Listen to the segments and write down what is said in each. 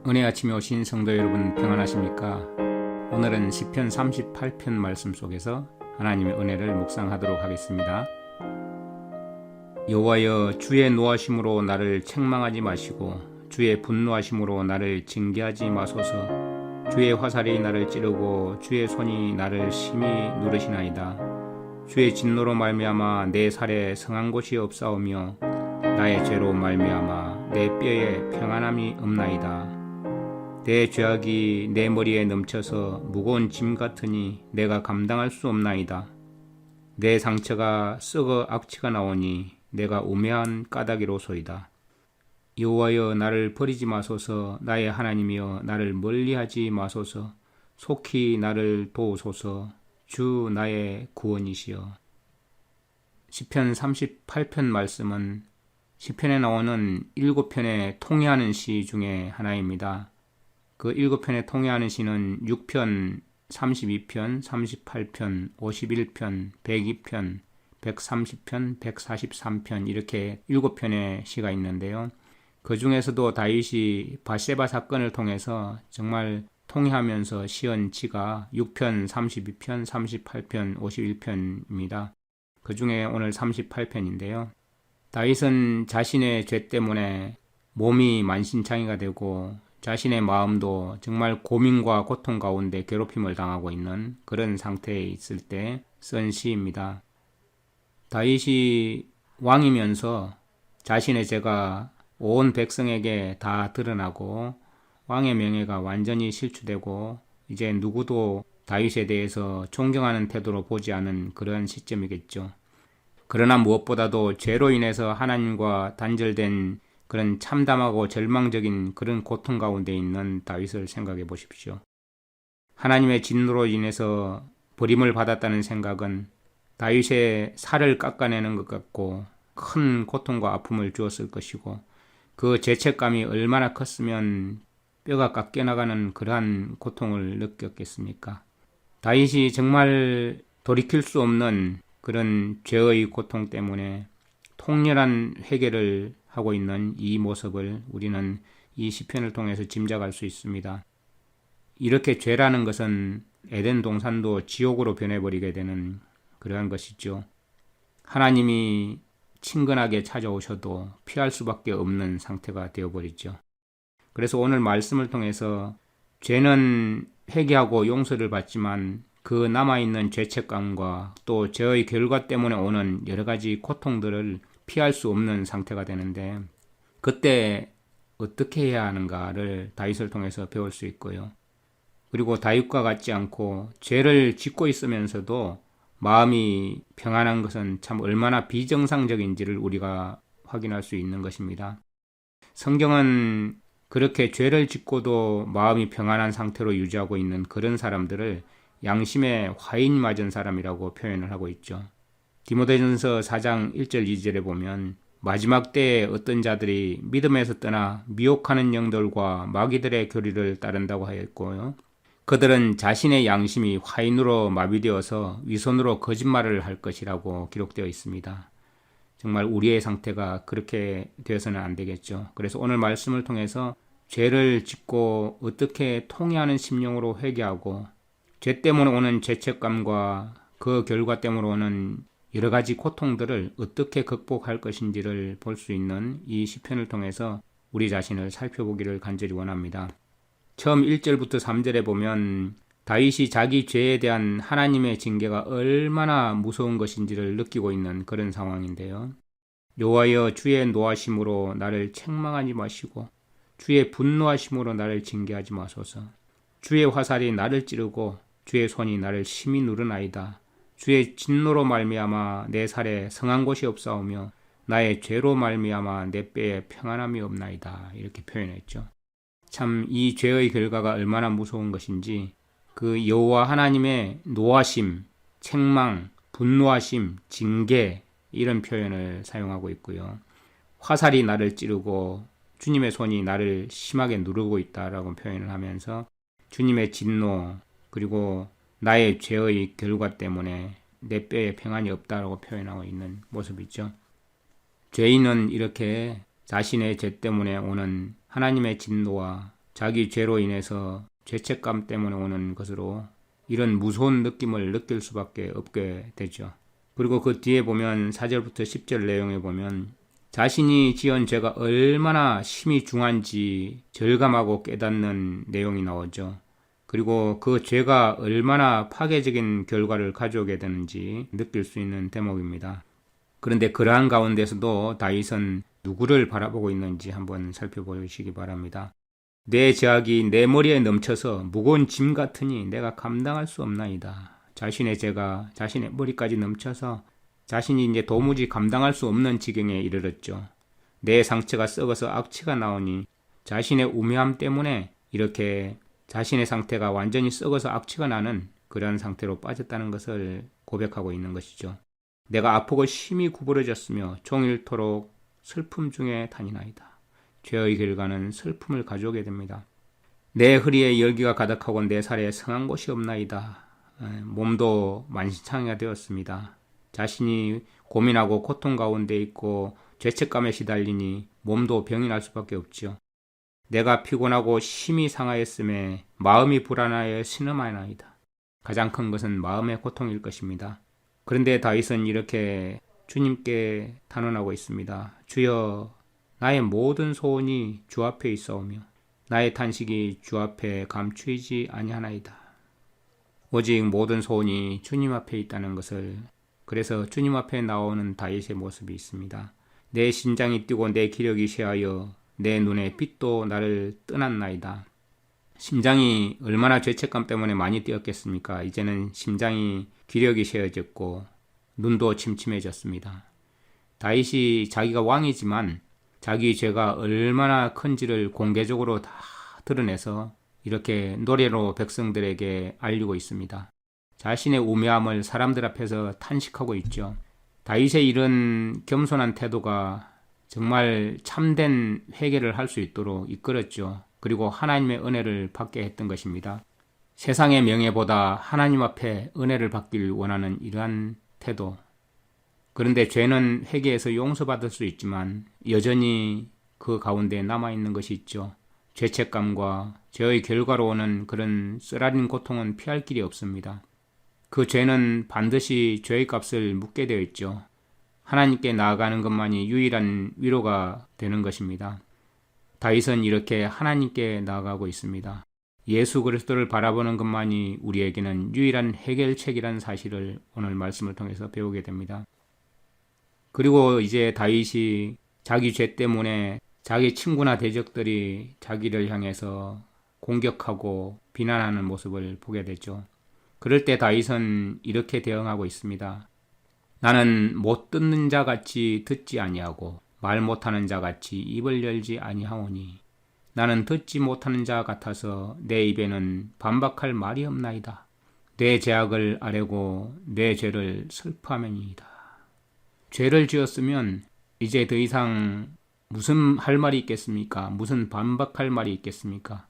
은혜 아침에 오신 성도 여러분 평안하십니까? 오늘은 시편 38편 말씀 속에서 하나님의 은혜를 묵상하도록 하겠습니다. 여호와여, 주의 노하심으로 나를 책망하지 마시고 주의 분노하심으로 나를 징계하지 마소서. 주의 화살이 나를 찌르고 주의 손이 나를 심히 누르시나이다. 주의 진노로 말미암아 내 살에 성한 곳이 없사오며 나의 죄로 말미암아 내 뼈에 평안함이 없나이다. 내 죄악이 내 머리에 넘쳐서 무거운 짐 같으니 내가 감당할 수 없나이다. 내 상처가 썩어 악취가 나오니 내가 우매한 까닭이로소이다. 여호와여, 나를 버리지 마소서. 나의 하나님이여, 나를 멀리하지 마소서. 속히 나를 도우소서. 주 나의 구원이시여. 시편 38편 말씀은 시편에 나오는 7편의 통해하는 시 중에 하나입니다. 그 7편에 통해하는 시는 6편, 32편, 38편, 51편, 102편, 130편, 143편 이렇게 7편의 시가 있는데요. 그 중에서도 다윗이 밧세바 사건을 통해서 정말 통해하면서 시은 시가 6편, 32편, 38편, 51편입니다. 그 중에 오늘 38편인데요. 다윗은 자신의 죄 때문에 몸이 만신창이가 되고 자신의 마음도 정말 고민과 고통 가운데 괴롭힘을 당하고 있는 그런 상태에 있을 때 쓴 시입니다. 다윗이 왕이면서 자신의 죄가 온 백성에게 다 드러나고 왕의 명예가 완전히 실추되고 이제 누구도 다윗에 대해서 존경하는 태도로 보지 않은 그런 시점이겠죠. 그러나 무엇보다도 죄로 인해서 하나님과 단절된 그런 참담하고 절망적인 그런 고통 가운데 있는 다윗을 생각해 보십시오. 하나님의 진노로 인해서 버림을 받았다는 생각은 다윗의 살을 깎아내는 것 같고 큰 고통과 아픔을 주었을 것이고 그 죄책감이 얼마나 컸으면 뼈가 깎여나가는 그러한 고통을 느꼈겠습니까? 다윗이 정말 돌이킬 수 없는 그런 죄의 고통 때문에 통렬한 회개를 하고 있는 이 모습을 우리는 이 시편을 통해서 짐작할 수 있습니다. 이렇게 죄라는 것은 에덴 동산도 지옥으로 변해버리게 되는 그러한 것이죠. 하나님이 친근하게 찾아오셔도 피할 수밖에 없는 상태가 되어버리죠. 그래서 오늘 말씀을 통해서 죄는 회개하고 용서를 받지만 그 남아있는 죄책감과 또 죄의 결과 때문에 오는 여러 가지 고통들을 피할 수 없는 상태가 되는데 그때 어떻게 해야 하는가를 다윗을 통해서 배울 수 있고요. 그리고 다윗과 같지 않고 죄를 짓고 있으면서도 마음이 평안한 것은 참 얼마나 비정상적인지를 우리가 확인할 수 있는 것입니다. 성경은 그렇게 죄를 짓고도 마음이 평안한 상태로 유지하고 있는 그런 사람들을 양심에 화인 맞은 사람이라고 표현을 하고 있죠. 디모데전서 4장 1절 2절에 보면 마지막 때에 어떤 자들이 믿음에서 떠나 미혹하는 영들과 마귀들의 교리를 따른다고 하였고요. 그들은 자신의 양심이 화인으로 마비되어서 위선으로 거짓말을 할 것이라고 기록되어 있습니다. 정말 우리의 상태가 그렇게 되어서는 안 되겠죠. 그래서 오늘 말씀을 통해서 죄를 짓고 어떻게 통회하는 심령으로 회개하고 죄 때문에 오는 죄책감과 그 결과 때문에 오는 여러 가지 고통들을 어떻게 극복할 것인지를 볼 수 있는 이 시편을 통해서 우리 자신을 살펴보기를 간절히 원합니다. 처음 1절부터 3절에 보면 다윗이 자기 죄에 대한 하나님의 징계가 얼마나 무서운 것인지를 느끼고 있는 그런 상황인데요. 여호와여, 주의 노하심으로 나를 책망하지 마시고 주의 분노하심으로 나를 징계하지 마소서. 주의 화살이 나를 찌르고 주의 손이 나를 심히 누르나이다. 주의 진노로 말미암아 내 살에 성한 곳이 없사오며 나의 죄로 말미암아 내 뼈에 평안함이 없나이다. 이렇게 표현했죠. 참 이 죄의 결과가 얼마나 무서운 것인지 그 여호와 하나님의 노하심, 책망, 분노하심, 징계 이런 표현을 사용하고 있고요. 화살이 나를 찌르고 주님의 손이 나를 심하게 누르고 있다라고 표현을 하면서 주님의 진노 그리고 나의 죄의 결과 때문에 내 뼈에 평안이 없다라고 표현하고 있는 모습이죠. 죄인은 이렇게 자신의 죄 때문에 오는 하나님의 진노와 자기 죄로 인해서 죄책감 때문에 오는 것으로 이런 무서운 느낌을 느낄 수밖에 없게 되죠. 그리고 그 뒤에 보면 4절부터 10절 내용에 보면 자신이 지은 죄가 얼마나 심히 중한지 절감하고 깨닫는 내용이 나오죠. 그리고 그 죄가 얼마나 파괴적인 결과를 가져오게 되는지 느낄 수 있는 대목입니다. 그런데 그러한 가운데서도 다윗은 누구를 바라보고 있는지 한번 살펴보시기 바랍니다. 내 죄악이 내 머리에 넘쳐서 무거운 짐 같으니 내가 감당할 수 없나이다. 자신의 죄가 자신의 머리까지 넘쳐서 자신이 이제 도무지 감당할 수 없는 지경에 이르렀죠. 내 상처가 썩어서 악취가 나오니 자신의 우매함 때문에 이렇게 자신의 상태가 완전히 썩어서 악취가 나는 그런 상태로 빠졌다는 것을 고백하고 있는 것이죠. 내가 아프고 심히 구부러졌으며 종일토록 슬픔 중에 다니나이다. 죄의 결과는 슬픔을 가져오게 됩니다. 내 허리에 열기가 가득하고 내 살에 성한 곳이 없나이다. 몸도 만신창이가 되었습니다. 자신이 고민하고 고통 가운데 있고 죄책감에 시달리니 몸도 병이 날 수밖에 없지요. 내가 피곤하고 심히 상하였음에 마음이 불안하여 신음하나이다. 가장 큰 것은 마음의 고통일 것입니다. 그런데 다윗은 이렇게 주님께 탄원하고 있습니다. 주여, 나의 모든 소원이 주 앞에 있사오며 나의 탄식이 주 앞에 감추이지 아니하나이다. 오직 모든 소원이 주님 앞에 있다는 것을, 그래서 주님 앞에 나오는 다윗의 모습이 있습니다. 내 심장이 뛰고 내 기력이 쇠하여 내 눈에 빛도 나를 떠났나이다. 심장이 얼마나 죄책감 때문에 많이 뛰었겠습니까? 이제는 심장이 기력이 쇠해졌고 눈도 침침해졌습니다. 다윗이 자기가 왕이지만 자기 죄가 얼마나 큰지를 공개적으로 다 드러내서 이렇게 노래로 백성들에게 알리고 있습니다. 자신의 우매함을 사람들 앞에서 탄식하고 있죠. 다윗의 이런 겸손한 태도가 정말 참된 회개를 할 수 있도록 이끌었죠. 그리고 하나님의 은혜를 받게 했던 것입니다. 세상의 명예보다 하나님 앞에 은혜를 받길 원하는 이러한 태도. 그런데 죄는 회개해서 용서받을 수 있지만 여전히 그 가운데 남아있는 것이 있죠. 죄책감과 죄의 결과로 오는 그런 쓰라린 고통은 피할 길이 없습니다. 그 죄는 반드시 죄의 값을 묻게 되어 있죠. 하나님께 나아가는 것만이 유일한 위로가 되는 것입니다. 다윗은 이렇게 하나님께 나아가고 있습니다. 예수 그리스도를 바라보는 것만이 우리에게는 유일한 해결책이라는 사실을 오늘 말씀을 통해서 배우게 됩니다. 그리고 이제 다윗이 자기 죄 때문에 자기 친구나 대적들이 자기를 향해서 공격하고 비난하는 모습을 보게 되죠. 그럴 때 다윗은 이렇게 대응하고 있습니다. 나는 못 듣는 자 같이 듣지 아니하고 말 못하는 자 같이 입을 열지 아니하오니 나는 듣지 못하는 자 같아서 내 입에는 반박할 말이 없나이다. 내 죄악을 아뢰고 내 죄를 슬퍼하면이다. 죄를 지었으면 이제 더 이상 무슨 할 말이 있겠습니까? 무슨 반박할 말이 있겠습니까?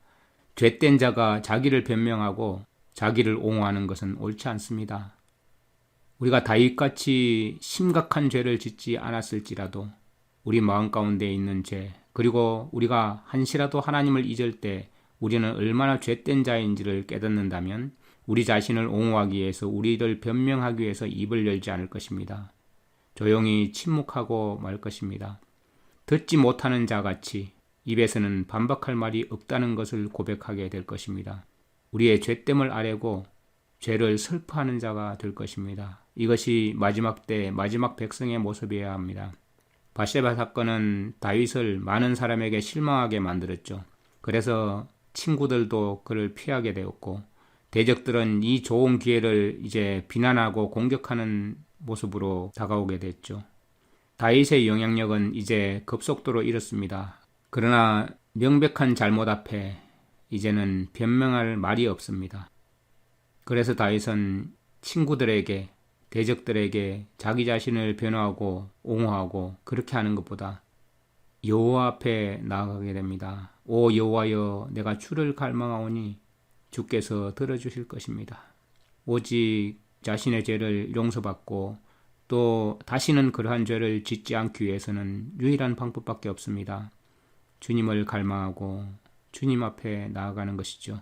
죄된 자가 자기를 변명하고 자기를 옹호하는 것은 옳지 않습니다. 우리가 다윗같이 심각한 죄를 짓지 않았을지라도 우리 마음 가운데 있는 죄, 그리고 우리가 한시라도 하나님을 잊을 때 우리는 얼마나 죄된 자인지를 깨닫는다면 우리 자신을 옹호하기 위해서, 우리를 변명하기 위해서 입을 열지 않을 것입니다. 조용히 침묵하고 말 것입니다. 듣지 못하는 자같이 입에서는 반박할 말이 없다는 것을 고백하게 될 것입니다. 우리의 죄됨을 아뢰고 죄를 슬퍼하는 자가 될 것입니다. 이것이 마지막 때 마지막 백성의 모습이어야 합니다. 밧세바 사건은 다윗을 많은 사람에게 실망하게 만들었죠. 그래서 친구들도 그를 피하게 되었고 대적들은 이 좋은 기회를 이제 비난하고 공격하는 모습으로 다가오게 됐죠. 다윗의 영향력은 이제 급속도로 잃었습니다. 그러나 명백한 잘못 앞에 이제는 변명할 말이 없습니다. 그래서 다윗은 친구들에게, 대적들에게 자기 자신을 변호하고 옹호하고 그렇게 하는 것보다 여호와 앞에 나아가게 됩니다. 오 여호와여, 내가 주를 갈망하오니 주께서 들어주실 것입니다. 오직 자신의 죄를 용서받고 또 다시는 그러한 죄를 짓지 않기 위해서는 유일한 방법밖에 없습니다. 주님을 갈망하고 주님 앞에 나아가는 것이죠.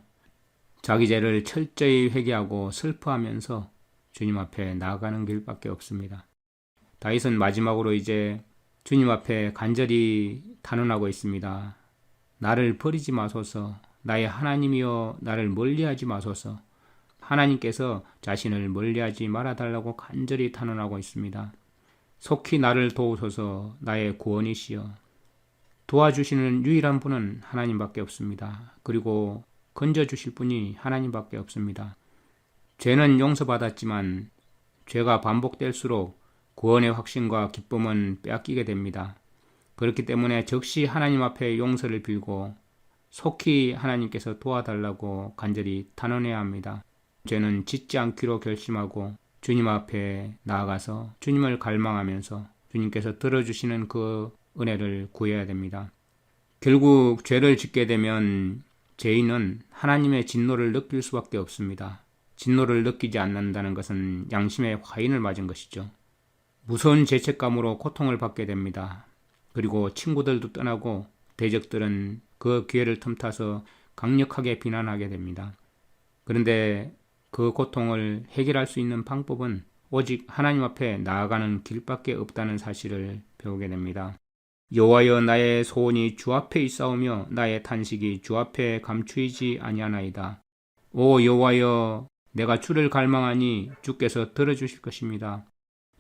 자기 죄를 철저히 회개하고 슬퍼하면서 주님 앞에 나아가는 길밖에 없습니다. 다윗은 마지막으로 이제 주님 앞에 간절히 탄원하고 있습니다. 나를 버리지 마소서. 나의 하나님이여 나를 멀리하지 마소서. 하나님께서 자신을 멀리하지 말아달라고 간절히 탄원하고 있습니다. 속히 나를 도우소서. 나의 구원이시여. 도와주시는 유일한 분은 하나님밖에 없습니다. 그리고 건져주실 분이 하나님밖에 없습니다. 죄는 용서받았지만 죄가 반복될수록 구원의 확신과 기쁨은 빼앗기게 됩니다. 그렇기 때문에 즉시 하나님 앞에 용서를 빌고 속히 하나님께서 도와달라고 간절히 탄원해야 합니다. 죄는 짓지 않기로 결심하고 주님 앞에 나아가서 주님을 갈망하면서 주님께서 들어주시는 그 은혜를 구해야 됩니다. 결국 죄를 짓게 되면 죄인은 하나님의 진노를 느낄 수밖에 없습니다. 진노를 느끼지 않는다는 것은 양심의 화인을 맞은 것이죠. 무서운 죄책감으로 고통을 받게 됩니다. 그리고 친구들도 떠나고 대적들은 그 기회를 틈타서 강력하게 비난하게 됩니다. 그런데 그 고통을 해결할 수 있는 방법은 오직 하나님 앞에 나아가는 길밖에 없다는 사실을 배우게 됩니다. 여호와여 나의 소원이 주 앞에 있사오며 나의 탄식이 주 앞에 감추이지 아니하나이다. 오 여호와여 내가 주를 갈망하니 주께서 들어주실 것입니다.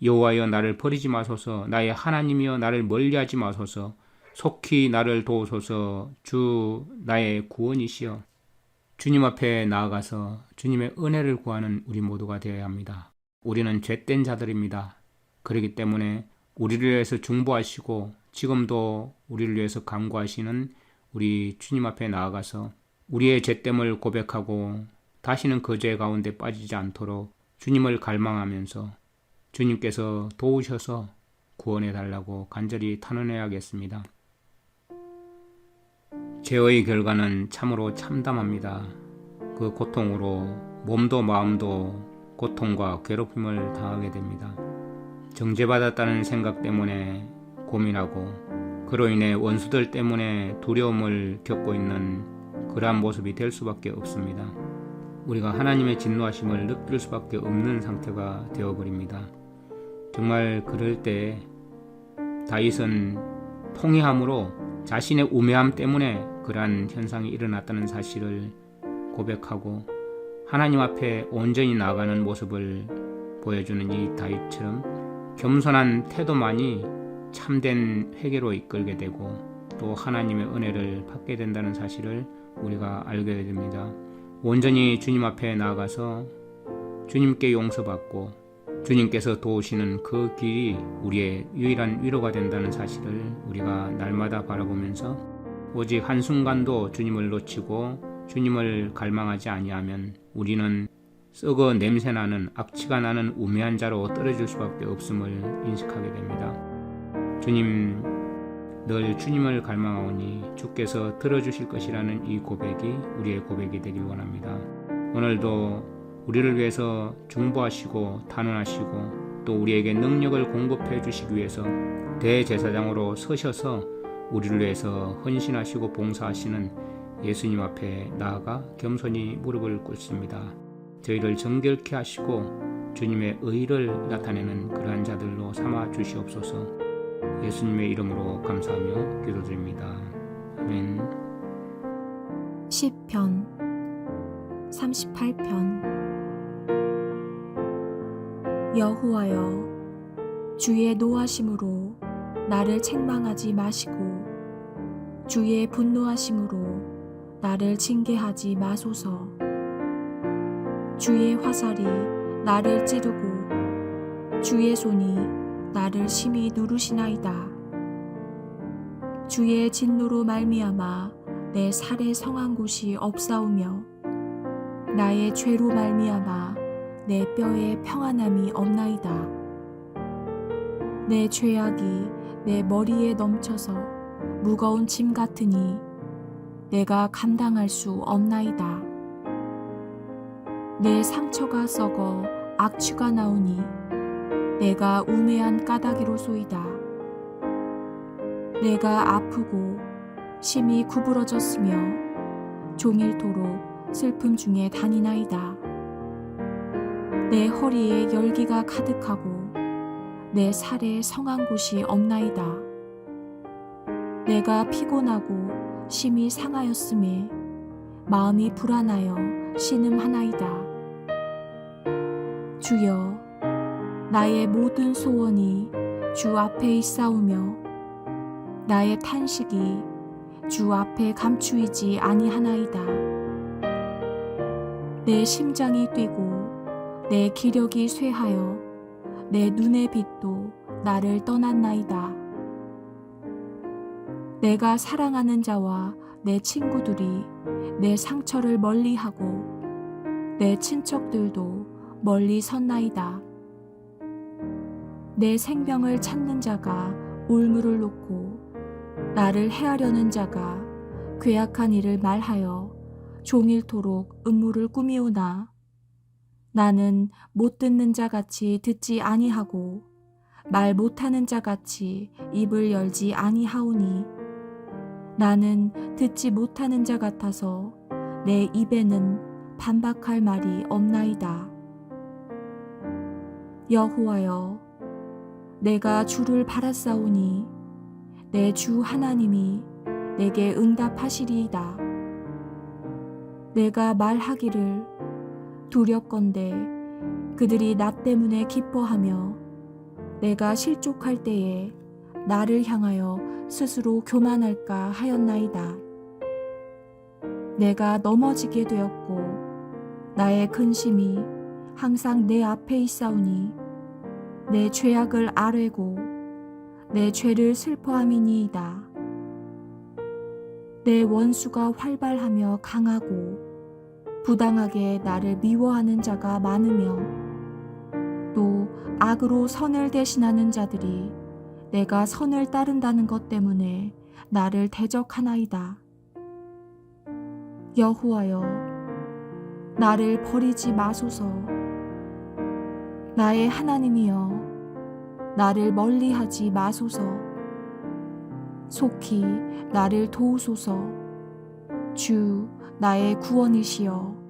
여호와여 나를 버리지 마소서. 나의 하나님이여 나를 멀리하지 마소서. 속히 나를 도우소서. 주 나의 구원이시여. 주님 앞에 나아가서 주님의 은혜를 구하는 우리 모두가 되어야 합니다. 우리는 죄된 자들입니다. 그렇기 때문에 우리를 위해서 중보하시고 지금도 우리를 위해서 간구하시는 우리 주님 앞에 나아가서 우리의 죄됨을 고백하고 다시는 그 죄 가운데 빠지지 않도록 주님을 갈망하면서 주님께서 도우셔서 구원해 달라고 간절히 탄원해야겠습니다. 죄의 결과는 참으로 참담합니다. 그 고통으로 몸도 마음도 고통과 괴롭힘을 당하게 됩니다. 정죄받았다는 생각 때문에 고민하고 그로 인해 원수들 때문에 두려움을 겪고 있는 그러한 모습이 될 수밖에 없습니다. 우리가 하나님의 진노하심을 느낄 수밖에 없는 상태가 되어버립니다. 정말 그럴 때 다윗은 통회함으로 자신의 우매함 때문에 그러한 현상이 일어났다는 사실을 고백하고 하나님 앞에 온전히 나아가는 모습을 보여주는 이 다윗처럼 겸손한 태도만이 참된 회개로 이끌게 되고 또 하나님의 은혜를 받게 된다는 사실을 우리가 알게 됩니다. 온전히 주님 앞에 나아가서 주님께 용서받고 주님께서 도우시는 그 길이 우리의 유일한 위로가 된다는 사실을 우리가 날마다 바라보면서 오직 한순간도 주님을 놓치고 주님을 갈망하지 아니하면 우리는 썩어 냄새나는 악취가 나는 우매한 자로 떨어질 수밖에 없음을 인식하게 됩니다. 주님, 늘 주님을 갈망하오니 주께서 들어주실 것이라는 이 고백이 우리의 고백이 되길 원합니다. 오늘도 우리를 위해서 중보하시고 탄원하시고 또 우리에게 능력을 공급해 주시기 위해서 대제사장으로 서셔서 우리를 위해서 헌신하시고 봉사하시는 예수님 앞에 나아가 겸손히 무릎을 꿇습니다. 저희를 정결케 하시고 주님의 의를 나타내는 그러한 자들로 삼아 주시옵소서. 예수님의 이름으로 감사하며 기도드립니다. 아멘. 시편 38편. 여호와여, 주의 노하심으로 나를 책망하지 마시고 주의 분노하심으로 나를 징계하지 마소서. 주의 화살이 나를 찌르고 주의 손이 나를 심히 누르시나이다. 주의 진노로 말미암아 내 살에 성한 곳이 없사오며 나의 죄로 말미암아 내 뼈에 평안함이 없나이다. 내 죄악이 내 머리에 넘쳐서 무거운 짐 같으니 내가 감당할 수 없나이다. 내 상처가 썩어 악취가 나오니 내가 우매한 까닭이로소이다. 내가 아프고 심히 구부러졌으며 종일토록 슬픔 중에 다니나이다. 내 허리에 열기가 가득하고 내 살에 성한 곳이 없나이다. 내가 피곤하고 심히 상하였음에 마음이 불안하여 신음하나이다. 주여, 나의 모든 소원이 주 앞에 있사오며 나의 탄식이 주 앞에 감추이지 아니하나이다. 내 심장이 뛰고 내 기력이 쇠하여 내 눈의 빛도 나를 떠났나이다. 내가 사랑하는 자와 내 친구들이 내 상처를 멀리하고 내 친척들도 멀리 섰나이다. 내 생명을 찾는 자가 올무를 놓고 나를 해하려는 자가 괴악한 일을 말하여 종일토록 음모를 꾸미우나 나는 못 듣는 자같이 듣지 아니하고 말 못하는 자같이 입을 열지 아니하오니 나는 듣지 못하는 자 같아서 내 입에는 반박할 말이 없나이다. 여호와여, 내가 주를 바랐사오니 내 주 하나님이 내게 응답하시리이다. 내가 말하기를 두렵건대 그들이 나 때문에 기뻐하며 내가 실족할 때에 나를 향하여 스스로 교만할까 하였나이다. 내가 넘어지게 되었고 나의 근심이 항상 내 앞에 있사오니 내 죄악을 아뢰고 내 죄를 슬퍼함이니이다. 내 원수가 활발하며 강하고 부당하게 나를 미워하는 자가 많으며 또 악으로 선을 대신하는 자들이 내가 선을 따른다는 것 때문에 나를 대적하나이다. 여호와여, 나를 버리지 마소서. 나의 하나님이여, 나를 멀리하지 마소서. 속히 나를 도우소서. 주 나의 구원이시여